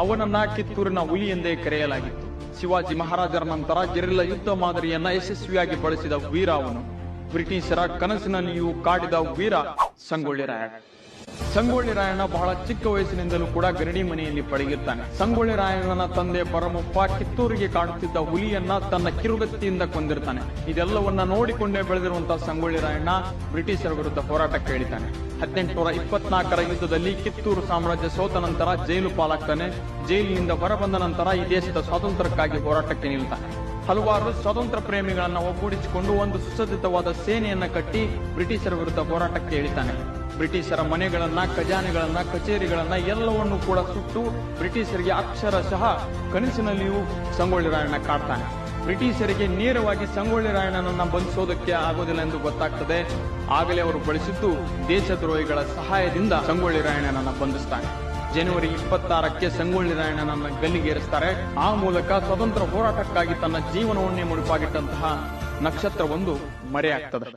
ಅವನನ್ನ ಕಿತ್ತೂರಿನ ಹುಲಿ ಎಂದೇ ಕರೆಯಲಾಗಿತ್ತು. ಶಿವಾಜಿ ಮಹಾರಾಜರ ನಂತರ ಗೆರಿಲ್ಲಾ ಯುದ್ಧ ಮಾದರಿಯನ್ನ ಯಶಸ್ವಿಯಾಗಿ ಬಳಸಿದ ವೀರ ಅವನು. ಬ್ರಿಟಿಷರ ಕನಸಿನಲ್ಲಿಯೂ ಕಾಡಿದ ವೀರ ಸಂಗೊಳ್ಳಿ ರಾಯಣ್ಣ. ಸಂಗೊಳ್ಳಿ ರಾಯಣ್ಣ ಬಹಳ ಚಿಕ್ಕ ವಯಸ್ಸಿನಿಂದಲೂ ಕೂಡ ಗರಡಿ ಮನೆಯಲ್ಲಿ ಪಳಗಿರ್ತಾನೆ. ಸಂಗೊಳ್ಳಿ ರಾಯಣ್ಣನ ತಂದೆ ಪರಮಪ್ಪ ಕಿತ್ತೂರಿಗೆ ಕಾಡುತ್ತಿದ್ದ ಹುಲಿಯನ್ನ ತನ್ನ ಕಿರುಗತ್ತಿಯಿಂದ ಕೊಂದಿರ್ತಾನೆ. ಇದೆಲ್ಲವನ್ನ ನೋಡಿಕೊಂಡೇ ಬೆಳೆದಿರುವಂತಹ ಸಂಗೊಳ್ಳಿ ರಾಯಣ್ಣ ಬ್ರಿಟಿಷರ ವಿರುದ್ಧ ಹೋರಾಟಕ್ಕೆ ಇಳಿತಾನೆ. 1824ರ ಯುದ್ಧದಲ್ಲಿ ಕಿತ್ತೂರು ಸಾಮ್ರಾಜ್ಯ ಸೋತ ನಂತರ ಜೈಲು ಪಾಲಾಗ್ತಾನೆ. ಜೈಲಿನಿಂದ ಹೊರಬಂದ ನಂತರ ಈ ದೇಶದ ಸ್ವಾತಂತ್ರ್ಯಕ್ಕಾಗಿ ಹೋರಾಟಕ್ಕೆ ನಿಲ್ತಾನೆ. ಹಲವಾರು ಸ್ವಾತಂತ್ರ್ಯ ಪ್ರೇಮಿಗಳನ್ನ ಒಗ್ಗೂಡಿಸಿಕೊಂಡು ಒಂದು ಸುಸಜ್ಜಿತವಾದ ಸೇನೆಯನ್ನ ಕಟ್ಟಿ ಬ್ರಿಟಿಷರ ವಿರುದ್ಧ ಹೋರಾಟಕ್ಕೆ ಇಳಿತಾನೆ. ಬ್ರಿಟಿಷರ ಮನೆಗಳನ್ನ, ಖಜಾನೆಗಳನ್ನ, ಕಚೇರಿಗಳನ್ನ ಎಲ್ಲವನ್ನೂ ಕೂಡ ಸುಟ್ಟು ಬ್ರಿಟಿಷರಿಗೆ ಅಕ್ಷರಶಃ ಕನಸಿನಲ್ಲಿಯೂ ಸಂಗೊಳ್ಳಿ ರಾಯಣ್ಣ ಕಾಡ್ತಾನೆ. ಬ್ರಿಟಿಷರಿಗೆ ನೇರವಾಗಿ ಸಂಗೊಳ್ಳಿ ರಾಯಣ್ಣನನ್ನ ಬಂಧಿಸೋದಕ್ಕೆ ಆಗೋದಿಲ್ಲ ಎಂದು ಗೊತ್ತಾಗ್ತದೆ. ಆಗಲೇ ಅವರು ಬಳಸಿದ್ದು ದೇಶದ್ರೋಹಿಗಳ ಸಹಾಯದಿಂದ ಸಂಗೊಳ್ಳಿ ರಾಯಣ್ಣನನ್ನ ಬಂಧಿಸ್ತಾನೆ. ಜನವರಿ 26ಕ್ಕೆ ಸಂಗೊಳ್ಳಿ ರಾಯಣ್ಣನನ್ನ ಗಲ್ಲಿಗೇರಿಸ್ತಾರೆ. ಆ ಮೂಲಕ ಸ್ವತಂತ್ರ ಹೋರಾಟಕ್ಕಾಗಿ ತನ್ನ ಜೀವನವನ್ನೇ ಮುಡುಪಾಗಿಟ್ಟಂತಹ ನಕ್ಷತ್ರವೊಂದು ಮರೆಯಾಗ್ತದೆ.